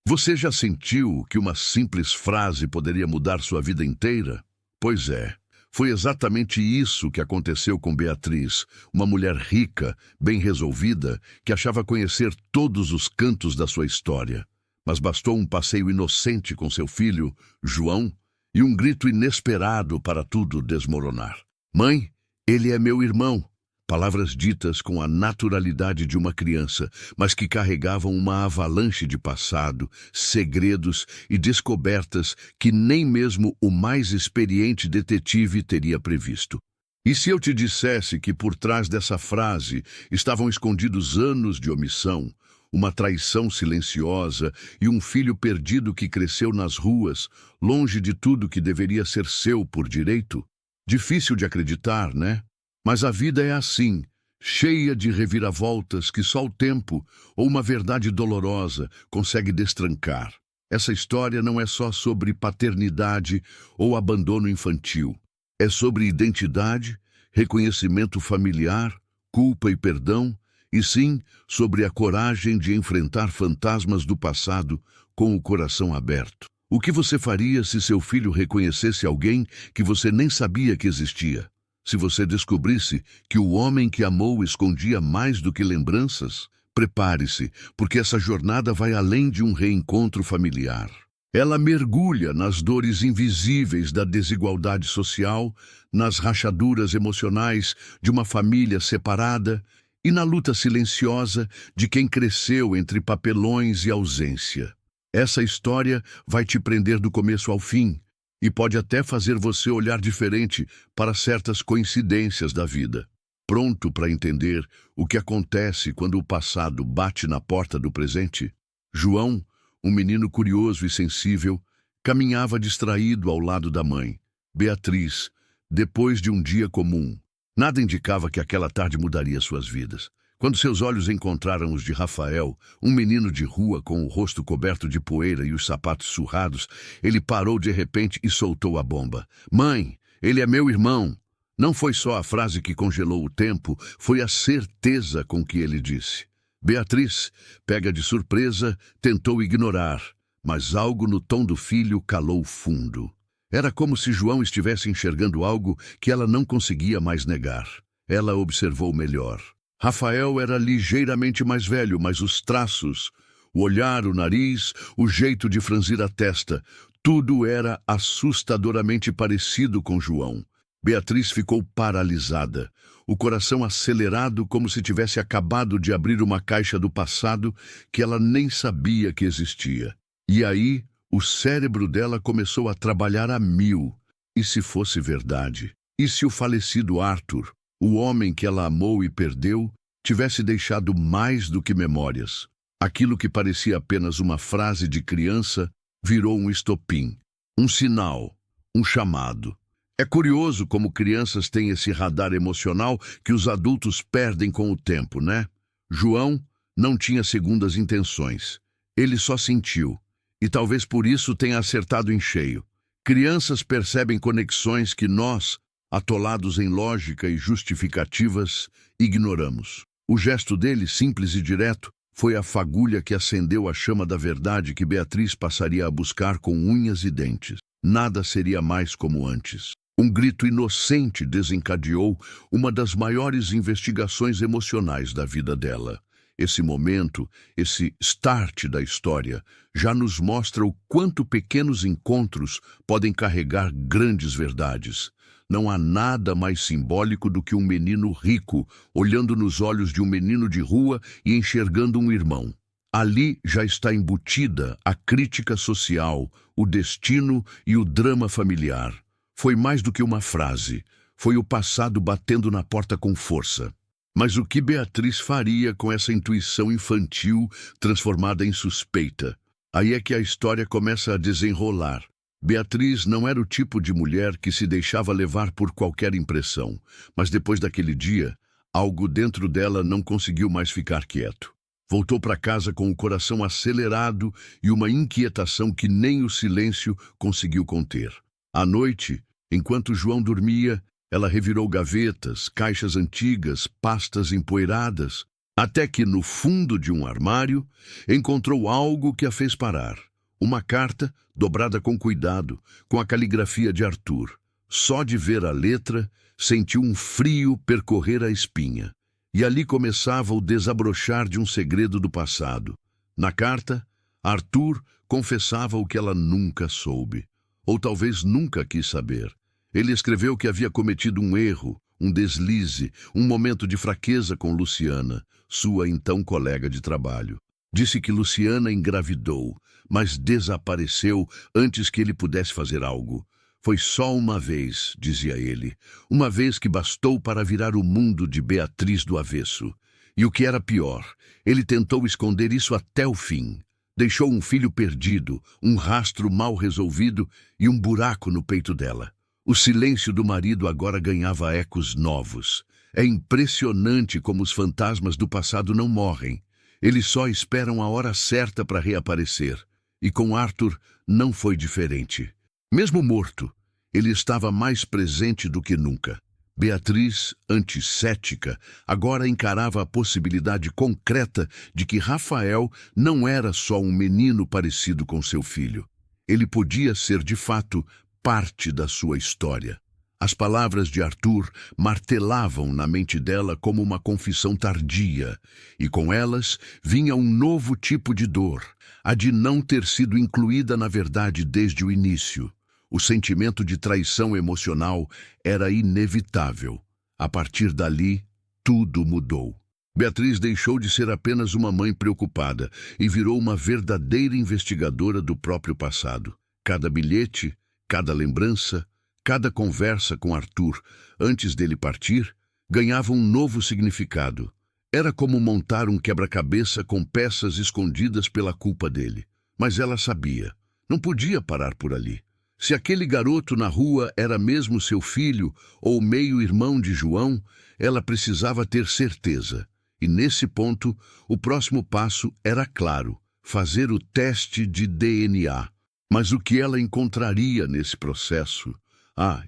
Você já sentiu que uma simples frase poderia mudar sua vida inteira? Pois é, foi exatamente isso que aconteceu com Beatriz, uma mulher rica, bem resolvida, que achava conhecer todos os cantos da sua história. Mas bastou um passeio inocente com seu filho, João, e um grito inesperado para tudo desmoronar. Mãe, ele é meu irmão. Palavras ditas com a naturalidade de uma criança, mas que carregavam uma avalanche de passado, segredos e descobertas que nem mesmo o mais experiente detetive teria previsto. E se eu te dissesse que por trás dessa frase estavam escondidos anos de omissão, uma traição silenciosa e um filho perdido que cresceu nas ruas, longe de tudo que deveria ser seu por direito? Difícil de acreditar, né? Mas a vida é assim, cheia de reviravoltas que só o tempo ou uma verdade dolorosa consegue destrancar. Essa história não é só sobre paternidade ou abandono infantil. É sobre identidade, reconhecimento familiar, culpa e perdão, e sim sobre a coragem de enfrentar fantasmas do passado com o coração aberto. O que você faria se seu filho reconhecesse alguém que você nem sabia que existia? Se você descobrisse que o homem que amou escondia mais do que lembranças? Prepare-se, porque essa jornada vai além de um reencontro familiar. Ela mergulha nas dores invisíveis da desigualdade social, nas rachaduras emocionais de uma família separada e na luta silenciosa de quem cresceu entre papelões e ausência. Essa história vai te prender do começo ao fim e pode até fazer você olhar diferente para certas coincidências da vida. Pronto para entender o que acontece quando o passado bate na porta do presente? João, um menino curioso e sensível, caminhava distraído ao lado da mãe, Beatriz, depois de um dia comum. Nada indicava que aquela tarde mudaria suas vidas. Quando seus olhos encontraram os de Rafael, um menino de rua com o rosto coberto de poeira e os sapatos surrados, ele parou de repente e soltou a bomba. Mãe, ele é meu irmão. Não foi só a frase que congelou o tempo, foi a certeza com que ele disse. Beatriz, pega de surpresa, tentou ignorar, mas algo no tom do filho calou fundo. Era como se João estivesse enxergando algo que ela não conseguia mais negar. Ela observou melhor. Rafael era ligeiramente mais velho, mas os traços, o olhar, o nariz, o jeito de franzir a testa, tudo era assustadoramente parecido com João. Beatriz ficou paralisada, o coração acelerado como se tivesse acabado de abrir uma caixa do passado que ela nem sabia que existia. E aí, o cérebro dela começou a trabalhar a mil. E se fosse verdade? E se o falecido Arthur, o homem que ela amou e perdeu, tivesse deixado mais do que memórias? Aquilo que parecia apenas uma frase de criança virou um estopim, um sinal, um chamado. É curioso como crianças têm esse radar emocional que os adultos perdem com o tempo, né? João não tinha segundas intenções. Ele só sentiu. E talvez por isso tenha acertado em cheio. Crianças percebem conexões que nós, atolados em lógica e justificativas, ignoramos. O gesto dele, simples e direto, foi a fagulha que acendeu a chama da verdade que Beatriz passaria a buscar com unhas e dentes. Nada seria mais como antes. Um grito inocente desencadeou uma das maiores investigações emocionais da vida dela. Esse momento, esse start da história, já nos mostra o quanto pequenos encontros podem carregar grandes verdades. Não há nada mais simbólico do que um menino rico olhando nos olhos de um menino de rua e enxergando um irmão. Ali já está embutida a crítica social, o destino e o drama familiar. Foi mais do que uma frase, foi o passado batendo na porta com força. Mas o que Beatriz faria com essa intuição infantil transformada em suspeita? Aí é que a história começa a desenrolar. Beatriz não era o tipo de mulher que se deixava levar por qualquer impressão, mas depois daquele dia, algo dentro dela não conseguiu mais ficar quieto. Voltou para casa com o coração acelerado e uma inquietação que nem o silêncio conseguiu conter. À noite, enquanto João dormia, ela revirou gavetas, caixas antigas, pastas empoeiradas. Até que, no fundo de um armário, encontrou algo que a fez parar. Uma carta, dobrada com cuidado, com a caligrafia de Arthur. Só de ver a letra, sentiu um frio percorrer a espinha. E ali começava o desabrochar de um segredo do passado. Na carta, Arthur confessava o que ela nunca soube, ou talvez nunca quis saber. Ele escreveu que havia cometido um erro, um deslize, um momento de fraqueza com Luciana, sua então colega de trabalho. Disse que Luciana engravidou, mas desapareceu antes que ele pudesse fazer algo. Foi só uma vez, dizia ele, uma vez que bastou para virar o mundo de Beatriz do avesso. E o que era pior, ele tentou esconder isso até o fim. Deixou um filho perdido, um rastro mal resolvido e um buraco no peito dela. O silêncio do marido agora ganhava ecos novos. É impressionante como os fantasmas do passado não morrem. Eles só esperam a hora certa para reaparecer. E com Arthur não foi diferente. Mesmo morto, ele estava mais presente do que nunca. Beatriz, anticética, agora encarava a possibilidade concreta de que Rafael não era só um menino parecido com seu filho. Ele podia ser, de fato, parte da sua história. As palavras de Arthur martelavam na mente dela como uma confissão tardia, e com elas vinha um novo tipo de dor, a de não ter sido incluída na verdade desde o início. O sentimento de traição emocional era inevitável. A partir dali, tudo mudou. Beatriz deixou de ser apenas uma mãe preocupada e virou uma verdadeira investigadora do próprio passado. Cada bilhete, cada lembrança, cada conversa com Arthur, antes dele partir, ganhava um novo significado. Era como montar um quebra-cabeça com peças escondidas pela culpa dele. Mas ela sabia, não podia parar por ali. Se aquele garoto na rua era mesmo seu filho ou meio-irmão de João, ela precisava ter certeza. E nesse ponto, o próximo passo era claro, fazer o teste de DNA. Mas o que ela encontraria nesse processo?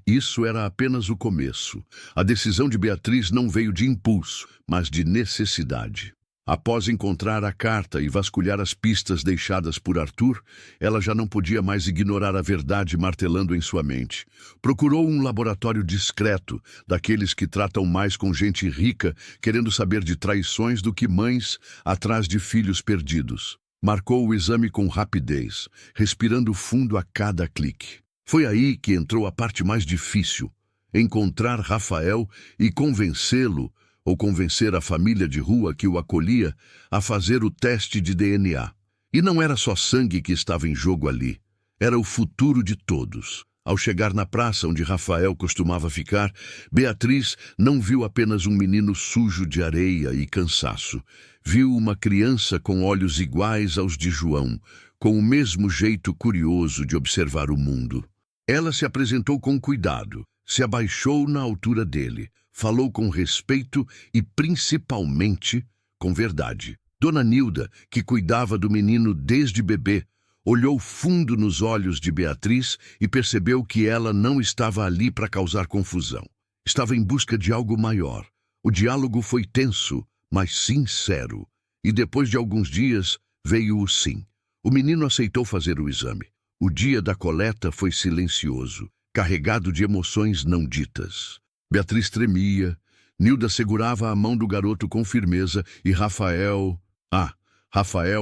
Isso era apenas o começo. A decisão de Beatriz não veio de impulso, mas de necessidade. Após encontrar a carta e vasculhar as pistas deixadas por Arthur, ela já não podia mais ignorar a verdade martelando em sua mente. Procurou um laboratório discreto, daqueles que tratam mais com gente rica, querendo saber de traições do que mães atrás de filhos perdidos. Marcou o exame com rapidez, respirando fundo a cada clique. Foi aí que entrou a parte mais difícil: encontrar Rafael e convencê-lo, ou convencer a família de rua que o acolhia, a fazer o teste de DNA. E não era só sangue que estava em jogo ali, era o futuro de todos. Ao chegar na praça onde Rafael costumava ficar, Beatriz não viu apenas um menino sujo de areia e cansaço. Viu uma criança com olhos iguais aos de João, com o mesmo jeito curioso de observar o mundo. Ela se apresentou com cuidado, se abaixou na altura dele, falou com respeito e, principalmente, com verdade. Dona Nilda, que cuidava do menino desde bebê, olhou fundo nos olhos de Beatriz e percebeu que ela não estava ali para causar confusão. Estava em busca de algo maior. O diálogo foi tenso, mas sincero. E depois de alguns dias, veio o sim. O menino aceitou fazer o exame. O dia da coleta foi silencioso, carregado de emoções não ditas. Beatriz tremia, Nilda segurava a mão do garoto com firmeza e Rafael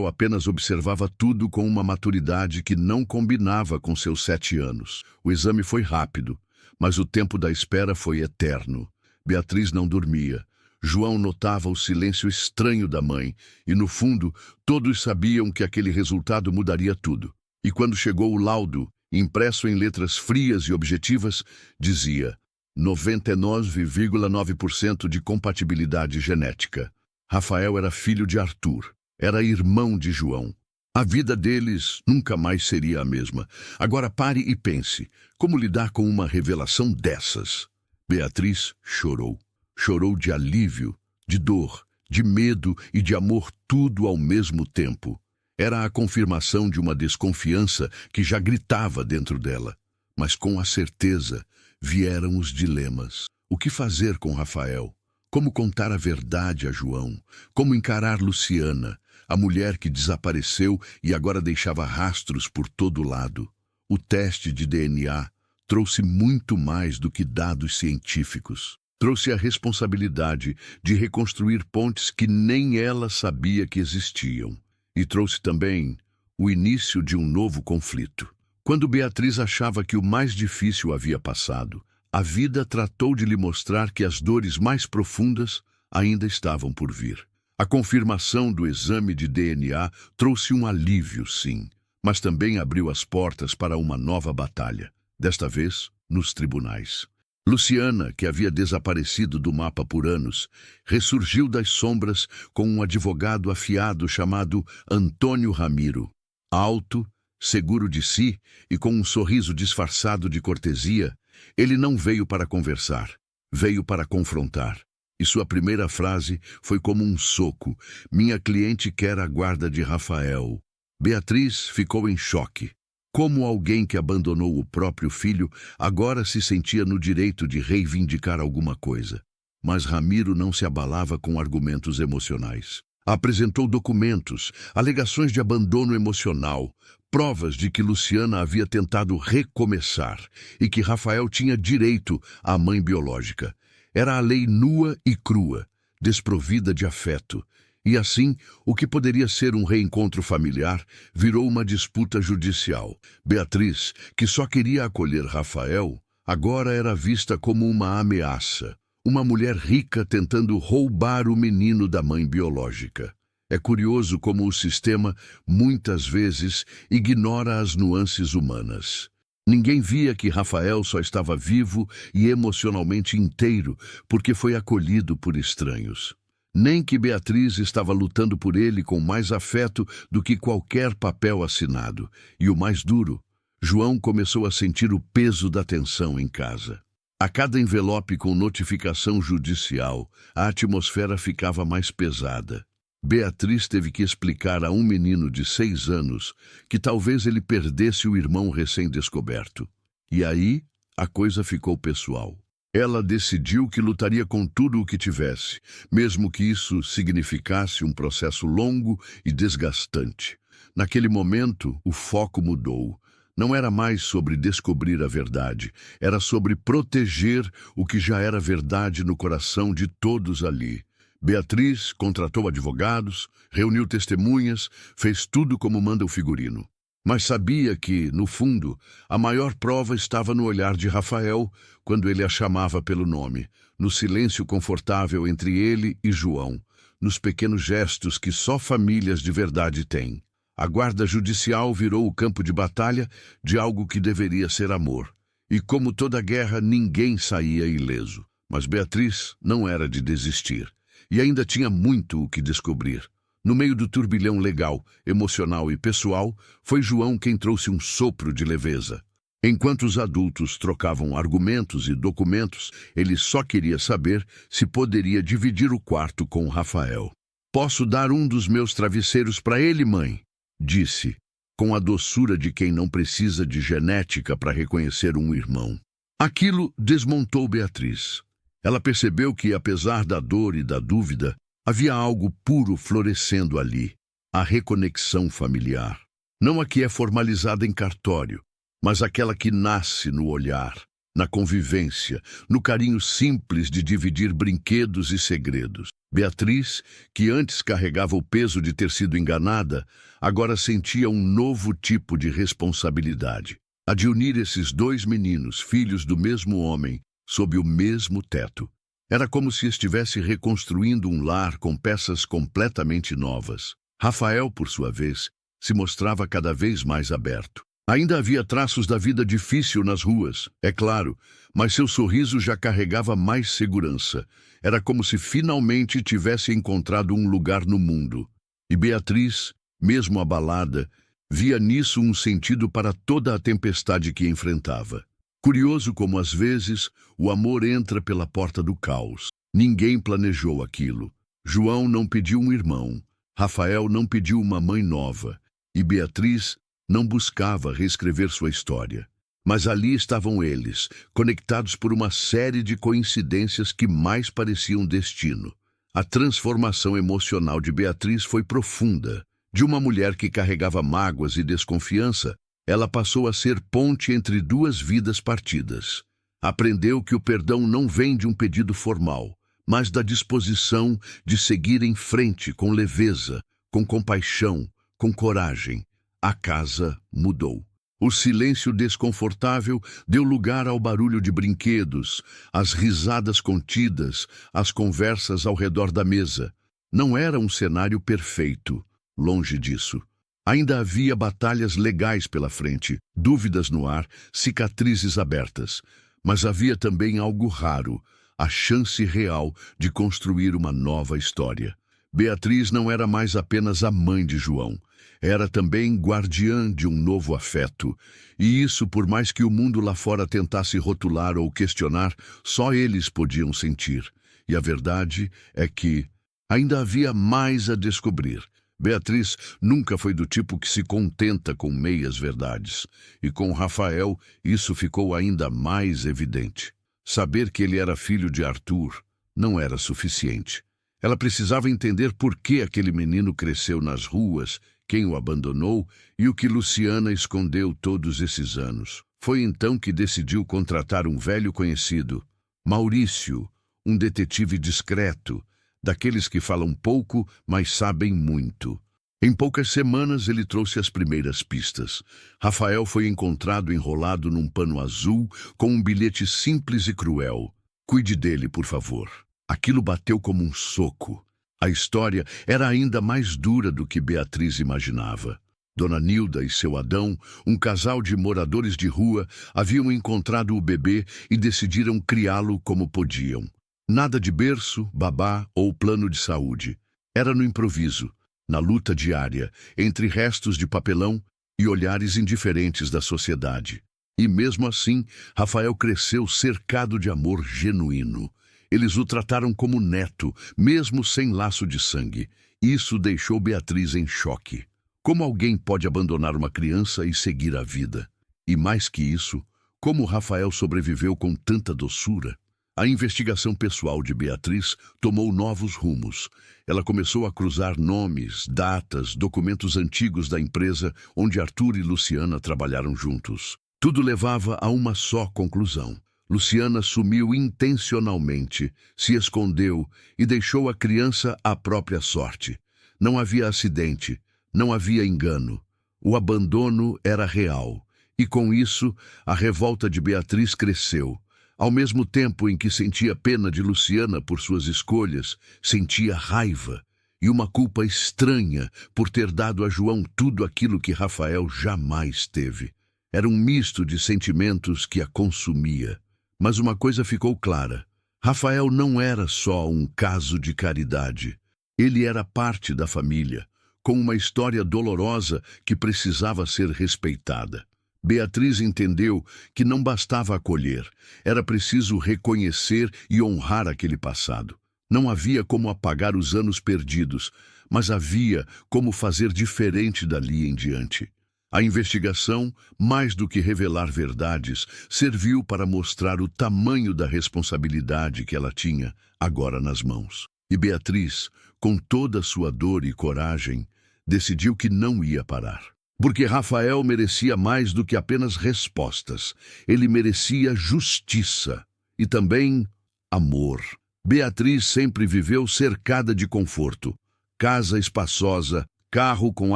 apenas observava tudo com uma maturidade que não combinava com seus 7 anos. O exame foi rápido, mas o tempo da espera foi eterno. Beatriz não dormia. João notava o silêncio estranho da mãe e, no fundo, todos sabiam que aquele resultado mudaria tudo. E quando chegou o laudo, impresso em letras frias e objetivas, dizia: 99,9% de compatibilidade genética. Rafael era filho de Arthur, era irmão de João. A vida deles nunca mais seria a mesma. Agora pare e pense, como lidar com uma revelação dessas? Beatriz chorou. Chorou de alívio, de dor, de medo e de amor, tudo ao mesmo tempo. Era a confirmação de uma desconfiança que já gritava dentro dela. Mas com a certeza vieram os dilemas. O que fazer com Rafael? Como contar a verdade a João? Como encarar Luciana, a mulher que desapareceu e agora deixava rastros por todo lado? O teste de DNA trouxe muito mais do que dados científicos. Trouxe a responsabilidade de reconstruir pontes que nem ela sabia que existiam. E trouxe também o início de um novo conflito. Quando Beatriz achava que o mais difícil havia passado, a vida tratou de lhe mostrar que as dores mais profundas ainda estavam por vir. A confirmação do exame de DNA trouxe um alívio, sim, mas também abriu as portas para uma nova batalha, desta vez nos tribunais. Luciana, que havia desaparecido do mapa por anos, ressurgiu das sombras com um advogado afiado chamado Antônio Ramiro. Alto, seguro de si e com um sorriso disfarçado de cortesia, ele não veio para conversar, veio para confrontar. E sua primeira frase foi como um soco: "Minha cliente quer a guarda de Rafael." Beatriz ficou em choque. Como alguém que abandonou o próprio filho agora se sentia no direito de reivindicar alguma coisa. Mas Ramiro não se abalava com argumentos emocionais. Apresentou documentos, alegações de abandono emocional, provas de que Luciana havia tentado recomeçar e que Rafael tinha direito à mãe biológica. Era a lei nua e crua, desprovida de afeto. E assim, o que poderia ser um reencontro familiar virou uma disputa judicial. Beatriz, que só queria acolher Rafael, agora era vista como uma ameaça. Uma mulher rica tentando roubar o menino da mãe biológica. É curioso como o sistema, muitas vezes, ignora as nuances humanas. Ninguém via que Rafael só estava vivo e emocionalmente inteiro porque foi acolhido por estranhos. Nem que Beatriz estava lutando por ele com mais afeto do que qualquer papel assinado. E o mais duro, João começou a sentir o peso da tensão em casa. A cada envelope com notificação judicial, a atmosfera ficava mais pesada. Beatriz teve que explicar a um menino de 6 anos que talvez ele perdesse o irmão recém-descoberto. E aí, a coisa ficou pessoal. Ela decidiu que lutaria com tudo o que tivesse, mesmo que isso significasse um processo longo e desgastante. Naquele momento, o foco mudou. Não era mais sobre descobrir a verdade, era sobre proteger o que já era verdade no coração de todos ali. Beatriz contratou advogados, reuniu testemunhas, fez tudo como manda o figurino. Mas sabia que, no fundo, a maior prova estava no olhar de Rafael quando ele a chamava pelo nome, no silêncio confortável entre ele e João, nos pequenos gestos que só famílias de verdade têm. A guarda judicial virou o campo de batalha de algo que deveria ser amor. E como toda guerra, ninguém saía ileso. Mas Beatriz não era de desistir. E ainda tinha muito o que descobrir. No meio do turbilhão legal, emocional e pessoal, foi João quem trouxe um sopro de leveza. Enquanto os adultos trocavam argumentos e documentos, ele só queria saber se poderia dividir o quarto com Rafael. "Posso dar um dos meus travesseiros para ele, mãe?" disse, com a doçura de quem não precisa de genética para reconhecer um irmão. Aquilo desmontou Beatriz. Ela percebeu que, apesar da dor e da dúvida, havia algo puro florescendo ali, a reconexão familiar. Não a que é formalizada em cartório, mas aquela que nasce no olhar, na convivência, no carinho simples de dividir brinquedos e segredos. Beatriz, que antes carregava o peso de ter sido enganada, agora sentia um novo tipo de responsabilidade. A de unir esses 2 meninos, filhos do mesmo homem, sob o mesmo teto. Era como se estivesse reconstruindo um lar com peças completamente novas. Rafael, por sua vez, se mostrava cada vez mais aberto. Ainda havia traços da vida difícil nas ruas, é claro, mas seu sorriso já carregava mais segurança. Era como se finalmente tivesse encontrado um lugar no mundo. E Beatriz, mesmo abalada, via nisso um sentido para toda a tempestade que enfrentava. Curioso como, às vezes, o amor entra pela porta do caos. Ninguém planejou aquilo. João não pediu um irmão, Rafael não pediu uma mãe nova, e Beatriz não buscava reescrever sua história. Mas ali estavam eles, conectados por uma série de coincidências que mais pareciam destino. A transformação emocional de Beatriz foi profunda. De uma mulher que carregava mágoas e desconfiança, ela passou a ser ponte entre duas vidas partidas. Aprendeu que o perdão não vem de um pedido formal, mas da disposição de seguir em frente com leveza, com compaixão, com coragem. A casa mudou. O silêncio desconfortável deu lugar ao barulho de brinquedos, às risadas contidas, às conversas ao redor da mesa. Não era um cenário perfeito, longe disso. Ainda havia batalhas legais pela frente, dúvidas no ar, cicatrizes abertas. Mas havia também algo raro, a chance real de construir uma nova história. Beatriz não era mais apenas a mãe de João. Era também guardiã de um novo afeto. E isso, por mais que o mundo lá fora tentasse rotular ou questionar, só eles podiam sentir. E a verdade é que ainda havia mais a descobrir. Beatriz nunca foi do tipo que se contenta com meias verdades. E com Rafael, isso ficou ainda mais evidente. Saber que ele era filho de Arthur não era suficiente. Ela precisava entender por que aquele menino cresceu nas ruas, quem o abandonou e o que Luciana escondeu todos esses anos. Foi então que decidiu contratar um velho conhecido, Maurício, um detetive discreto, daqueles que falam pouco, mas sabem muito. Em poucas semanas ele trouxe as primeiras pistas. Rafael foi encontrado enrolado num pano azul com um bilhete simples e cruel. "Cuide dele, por favor." Aquilo bateu como um soco. A história era ainda mais dura do que Beatriz imaginava. Dona Nilda e seu Adão, um casal de moradores de rua, haviam encontrado o bebê e decidiram criá-lo como podiam. Nada de berço, babá ou plano de saúde. Era no improviso, na luta diária, entre restos de papelão e olhares indiferentes da sociedade. E mesmo assim, Rafael cresceu cercado de amor genuíno. Eles o trataram como neto, mesmo sem laço de sangue. Isso deixou Beatriz em choque. Como alguém pode abandonar uma criança e seguir a vida? E mais que isso, como Rafael sobreviveu com tanta doçura? A investigação pessoal de Beatriz tomou novos rumos. Ela começou a cruzar nomes, datas, documentos antigos da empresa onde Arthur e Luciana trabalharam juntos. Tudo levava a uma só conclusão. Luciana sumiu intencionalmente, se escondeu e deixou a criança à própria sorte. Não havia acidente, não havia engano. O abandono era real. E com isso, a revolta de Beatriz cresceu. Ao mesmo tempo em que sentia pena de Luciana por suas escolhas, sentia raiva e uma culpa estranha por ter dado a João tudo aquilo que Rafael jamais teve. Era um misto de sentimentos que a consumia. Mas uma coisa ficou clara. Rafael não era só um caso de caridade. Ele era parte da família, com uma história dolorosa que precisava ser respeitada. Beatriz entendeu que não bastava acolher, era preciso reconhecer e honrar aquele passado. Não havia como apagar os anos perdidos, mas havia como fazer diferente dali em diante. A investigação, mais do que revelar verdades, serviu para mostrar o tamanho da responsabilidade que ela tinha agora nas mãos. E Beatriz, com toda a sua dor e coragem, decidiu que não ia parar. Porque Rafael merecia mais do que apenas respostas. Ele merecia justiça e também amor. Beatriz sempre viveu cercada de conforto. Casa espaçosa, carro com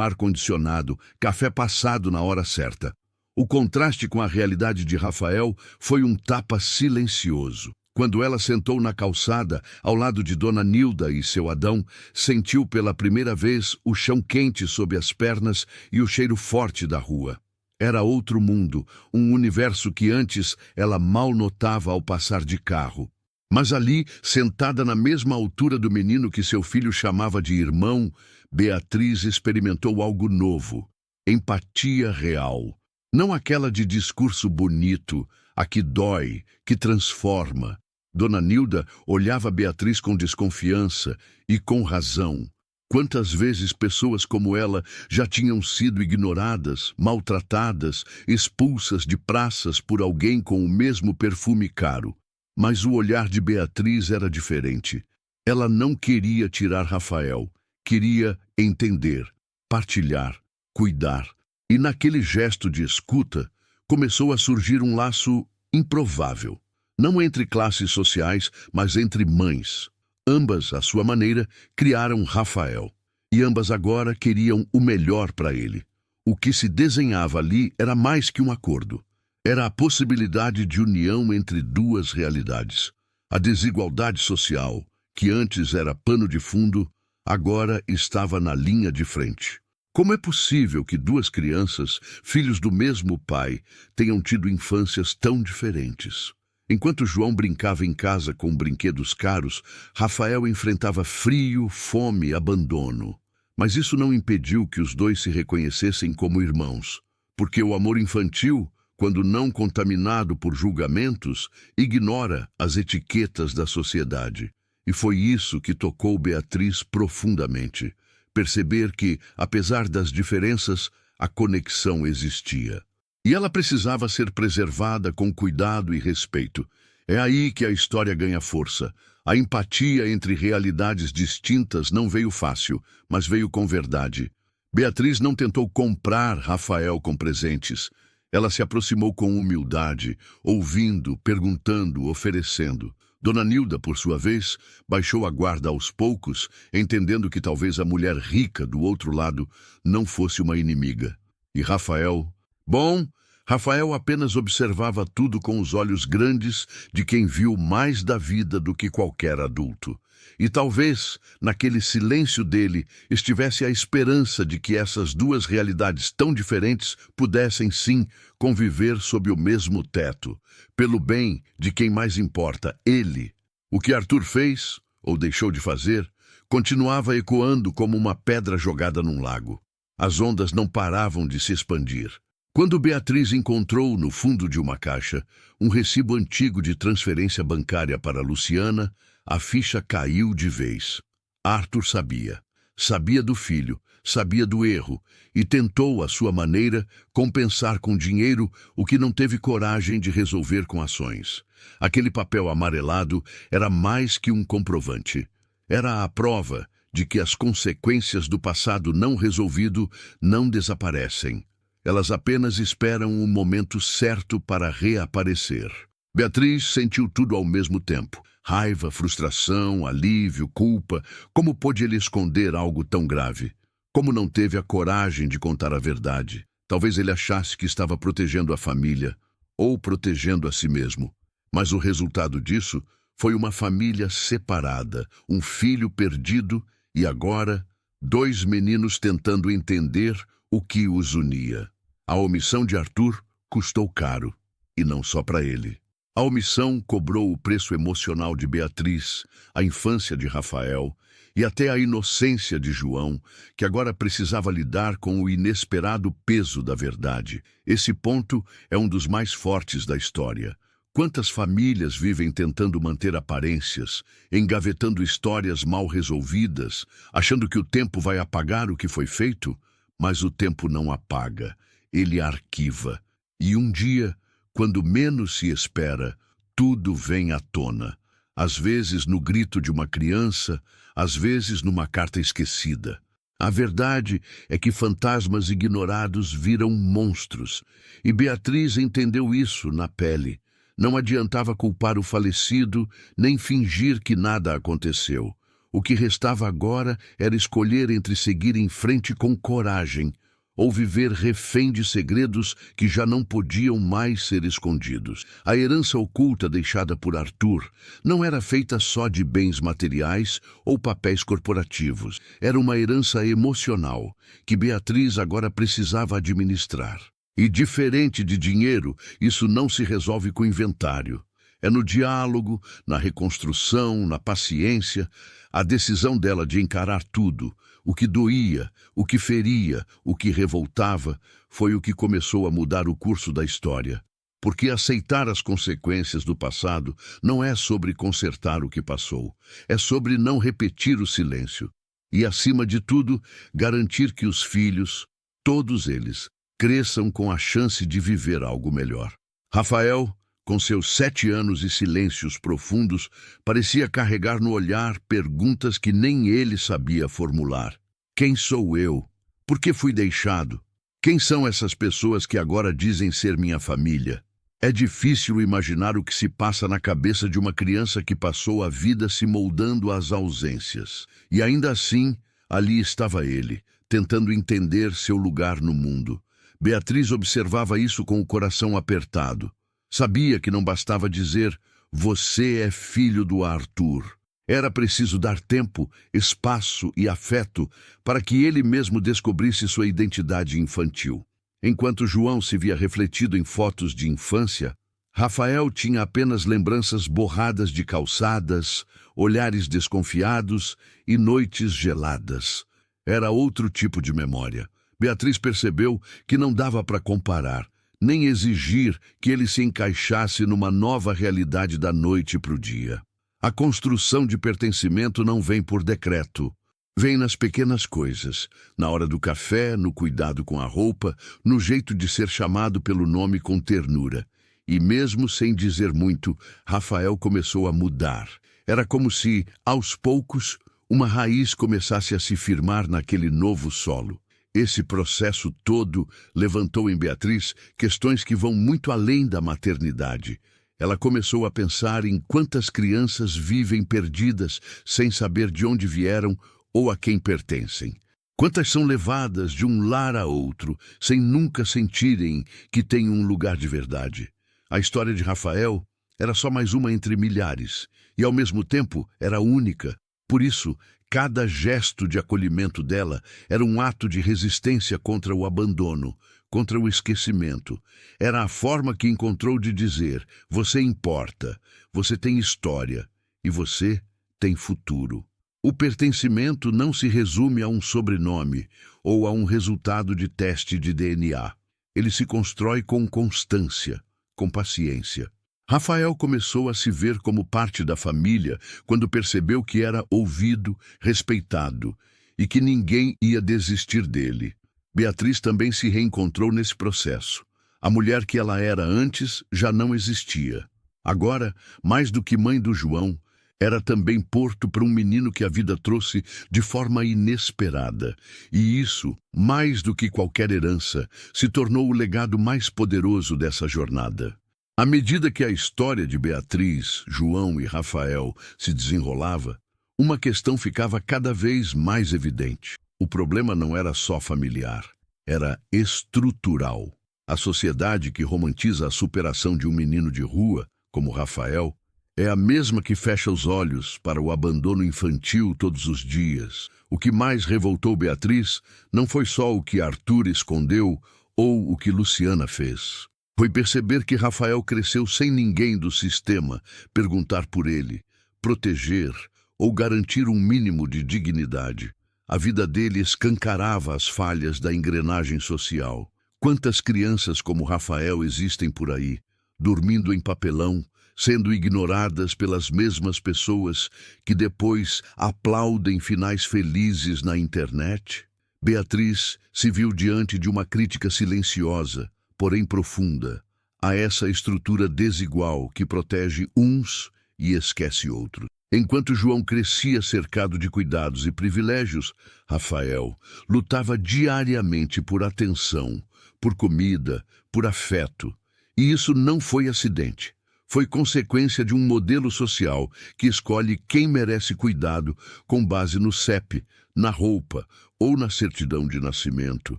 ar-condicionado, café passado na hora certa. O contraste com a realidade de Rafael foi um tapa silencioso. Quando ela sentou na calçada, ao lado de Dona Nilda e seu Adão, sentiu pela primeira vez o chão quente sob as pernas e o cheiro forte da rua. Era outro mundo, um universo que antes ela mal notava ao passar de carro. Mas ali, sentada na mesma altura do menino que seu filho chamava de irmão, Beatriz experimentou algo novo, empatia real. Não aquela de discurso bonito, a que dói, que transforma. Dona Nilda olhava Beatriz com desconfiança e com razão. Quantas vezes pessoas como ela já tinham sido ignoradas, maltratadas, expulsas de praças por alguém com o mesmo perfume caro. Mas o olhar de Beatriz era diferente. Ela não queria tirar Rafael, queria entender, partilhar, cuidar. E naquele gesto de escuta, começou a surgir um laço improvável. Não entre classes sociais, mas entre mães. Ambas, à sua maneira, criaram Rafael. E ambas agora queriam o melhor para ele. O que se desenhava ali era mais que um acordo. Era a possibilidade de união entre duas realidades. A desigualdade social, que antes era pano de fundo, agora estava na linha de frente. Como é possível que duas crianças, filhos do mesmo pai, tenham tido infâncias tão diferentes? Enquanto João brincava em casa com brinquedos caros, Rafael enfrentava frio, fome, abandono. Mas isso não impediu que os dois se reconhecessem como irmãos, porque o amor infantil, quando não contaminado por julgamentos, ignora as etiquetas da sociedade. E foi isso que tocou Beatriz profundamente. Perceber que, apesar das diferenças, a conexão existia. E ela precisava ser preservada com cuidado e respeito. É aí que a história ganha força. A empatia entre realidades distintas não veio fácil, mas veio com verdade. Beatriz não tentou comprar Rafael com presentes. Ela se aproximou com humildade, ouvindo, perguntando, oferecendo. Dona Nilda, por sua vez, baixou a guarda aos poucos, entendendo que talvez a mulher rica do outro lado não fosse uma inimiga. E Rafael... Bom, Rafael apenas observava tudo com os olhos grandes de quem viu mais da vida do que qualquer adulto. E talvez, naquele silêncio dele, estivesse a esperança de que essas duas realidades tão diferentes pudessem, sim, conviver sob o mesmo teto, pelo bem de quem mais importa, ele. O que Arthur fez, ou deixou de fazer, continuava ecoando como uma pedra jogada num lago. As ondas não paravam de se expandir. Quando Beatriz encontrou, no fundo de uma caixa, um recibo antigo de transferência bancária para Luciana, a ficha caiu de vez. Arthur sabia. Sabia do filho, sabia do erro, e tentou, à sua maneira, compensar com dinheiro o que não teve coragem de resolver com ações. Aquele papel amarelado era mais que um comprovante. Era a prova de que as consequências do passado não resolvido não desaparecem. Elas apenas esperam o momento certo para reaparecer. Beatriz sentiu tudo ao mesmo tempo. Raiva, frustração, alívio, culpa. Como pôde ele esconder algo tão grave? Como não teve a coragem de contar a verdade? Talvez ele achasse que estava protegendo a família, ou protegendo a si mesmo. Mas o resultado disso foi uma família separada, um filho perdido e agora 2 meninos tentando entender o que os unia. A omissão de Arthur custou caro, e não só para ele. A omissão cobrou o preço emocional de Beatriz, a infância de Rafael e até a inocência de João, que agora precisava lidar com o inesperado peso da verdade. Esse ponto é um dos mais fortes da história. Quantas famílias vivem tentando manter aparências, engavetando histórias mal resolvidas, achando que o tempo vai apagar o que foi feito? Mas o tempo não apaga, ele arquiva. E um dia, quando menos se espera, tudo vem à tona. Às vezes no grito de uma criança, às vezes numa carta esquecida. A verdade é que fantasmas ignorados viram monstros, e Beatriz entendeu isso na pele. Não adiantava culpar o falecido, nem fingir que nada aconteceu. O que restava agora era escolher entre seguir em frente com coragem ou viver refém de segredos que já não podiam mais ser escondidos. A herança oculta deixada por Arthur não era feita só de bens materiais ou papéis corporativos. Era uma herança emocional que Beatriz agora precisava administrar. E diferente de dinheiro, isso não se resolve com inventário. É no diálogo, na reconstrução, na paciência, a decisão dela de encarar tudo, o que doía, o que feria, o que revoltava, foi o que começou a mudar o curso da história. Porque aceitar as consequências do passado não é sobre consertar o que passou, é sobre não repetir o silêncio. E, acima de tudo, garantir que os filhos, todos eles, cresçam com a chance de viver algo melhor. Rafael, com seus 7 anos e silêncios profundos, parecia carregar no olhar perguntas que nem ele sabia formular. Quem sou eu? Por que fui deixado? Quem são essas pessoas que agora dizem ser minha família? É difícil imaginar o que se passa na cabeça de uma criança que passou a vida se moldando às ausências. E ainda assim, ali estava ele, tentando entender seu lugar no mundo. Beatriz observava isso com o coração apertado. Sabia que não bastava dizer, você é filho do Arthur. Era preciso dar tempo, espaço e afeto para que ele mesmo descobrisse sua identidade infantil. Enquanto João se via refletido em fotos de infância, Rafael tinha apenas lembranças borradas de calçadas, olhares desconfiados e noites geladas. Era outro tipo de memória. Beatriz percebeu que não dava para comparar, nem exigir que ele se encaixasse numa nova realidade da noite para o dia. A construção de pertencimento não vem por decreto. Vem nas pequenas coisas, na hora do café, no cuidado com a roupa, no jeito de ser chamado pelo nome com ternura. E mesmo sem dizer muito, Rafael começou a mudar. Era como se, aos poucos, uma raiz começasse a se firmar naquele novo solo. Esse processo todo levantou em Beatriz questões que vão muito além da maternidade. Ela começou a pensar em quantas crianças vivem perdidas, sem saber de onde vieram ou a quem pertencem. Quantas são levadas de um lar a outro, sem nunca sentirem que têm um lugar de verdade. A história de Rafael era só mais uma entre milhares, e ao mesmo tempo era única. Por isso, cada gesto de acolhimento dela era um ato de resistência contra o abandono, contra o esquecimento. Era a forma que encontrou de dizer, você importa, você tem história e você tem futuro. O pertencimento não se resume a um sobrenome ou a um resultado de teste de DNA. Ele se constrói com constância, com paciência. Rafael começou a se ver como parte da família quando percebeu que era ouvido, respeitado e que ninguém ia desistir dele. Beatriz também se reencontrou nesse processo. A mulher que ela era antes já não existia. Agora, mais do que mãe do João, era também porto para um menino que a vida trouxe de forma inesperada. E isso, mais do que qualquer herança, se tornou o legado mais poderoso dessa jornada. À medida que a história de Beatriz, João e Rafael se desenrolava, uma questão ficava cada vez mais evidente. O problema não era só familiar, era estrutural. A sociedade que romantiza a superação de um menino de rua, como Rafael, é a mesma que fecha os olhos para o abandono infantil todos os dias. O que mais revoltou Beatriz não foi só o que Arthur escondeu ou o que Luciana fez. Foi perceber que Rafael cresceu sem ninguém do sistema perguntar por ele, proteger ou garantir um mínimo de dignidade. A vida dele escancarava as falhas da engrenagem social. Quantas crianças como Rafael existem por aí, dormindo em papelão, sendo ignoradas pelas mesmas pessoas que depois aplaudem finais felizes na internet? Beatriz se viu diante de uma crítica silenciosa, porém profunda, a essa estrutura desigual que protege uns e esquece outros. Enquanto João crescia cercado de cuidados e privilégios, Rafael lutava diariamente por atenção, por comida, por afeto. E isso não foi acidente. Foi consequência de um modelo social que escolhe quem merece cuidado com base no CEP, na roupa ou na certidão de nascimento.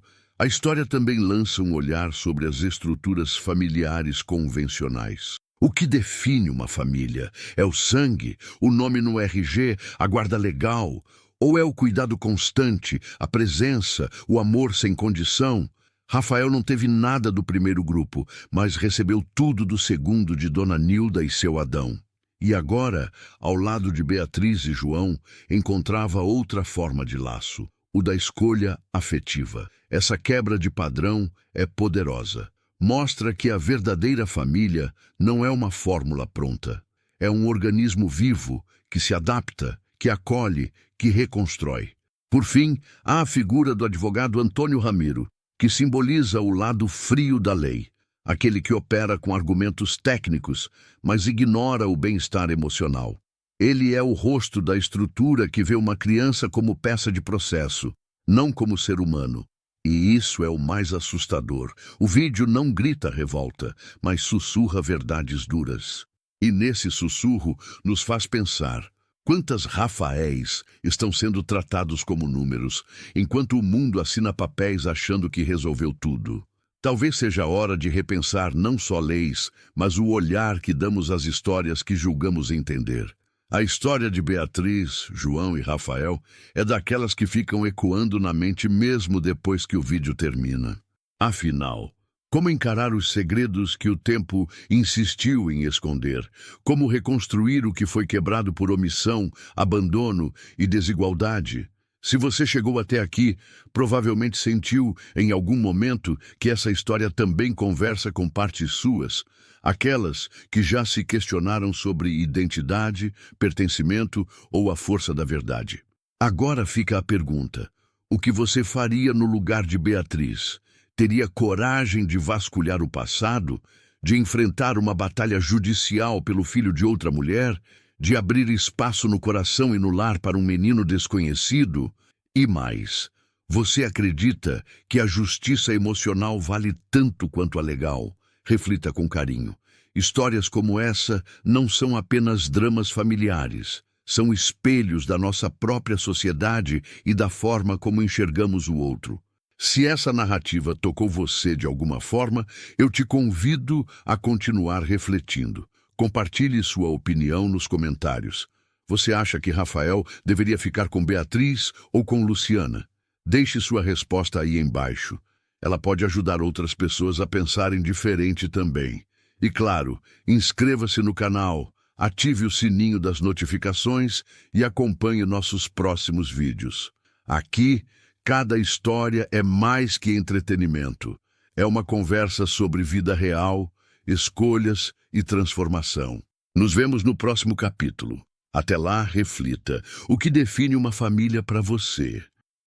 A história também lança um olhar sobre as estruturas familiares convencionais. O que define uma família? É o sangue, o nome no RG, a guarda legal? Ou é o cuidado constante, a presença, o amor sem condição? Rafael não teve nada do primeiro grupo, mas recebeu tudo do segundo de Dona Nilda e seu Adão. E agora, ao lado de Beatriz e João, encontrava outra forma de laço, o da escolha afetiva. Essa quebra de padrão é poderosa. Mostra que a verdadeira família não é uma fórmula pronta. É um organismo vivo que se adapta, que acolhe, que reconstrói. Por fim, há a figura do advogado Antônio Ramiro, que simboliza o lado frio da lei, aquele que opera com argumentos técnicos, mas ignora o bem-estar emocional. Ele é o rosto da estrutura que vê uma criança como peça de processo, não como ser humano. E isso é o mais assustador. O vídeo não grita revolta, mas sussurra verdades duras. E nesse sussurro nos faz pensar: quantas Rafaéis estão sendo tratados como números, enquanto o mundo assina papéis achando que resolveu tudo? Talvez seja a hora de repensar não só leis, mas o olhar que damos às histórias que julgamos entender. A história de Beatriz, João e Rafael é daquelas que ficam ecoando na mente mesmo depois que o vídeo termina. Afinal, como encarar os segredos que o tempo insistiu em esconder? Como reconstruir o que foi quebrado por omissão, abandono e desigualdade? Se você chegou até aqui, provavelmente sentiu em algum momento que essa história também conversa com partes suas, aquelas que já se questionaram sobre identidade, pertencimento ou a força da verdade. Agora fica a pergunta: o que você faria no lugar de Beatriz? Teria coragem de vasculhar o passado, de enfrentar uma batalha judicial pelo filho de outra mulher, de abrir espaço no coração e no lar para um menino desconhecido? E mais, você acredita que a justiça emocional vale tanto quanto a legal? Reflita com carinho. Histórias como essa não são apenas dramas familiares, são espelhos da nossa própria sociedade e da forma como enxergamos o outro. Se essa narrativa tocou você de alguma forma, eu te convido a continuar refletindo. Compartilhe sua opinião nos comentários. Você acha que Rafael deveria ficar com Beatriz ou com Luciana? Deixe sua resposta aí embaixo. Ela pode ajudar outras pessoas a pensarem diferente também. E claro, inscreva-se no canal, ative o sininho das notificações e acompanhe nossos próximos vídeos. Aqui, cada história é mais que entretenimento. É uma conversa sobre vida real, escolhas e transformação. Nos vemos no próximo capítulo. Até lá, reflita: o que define uma família para você?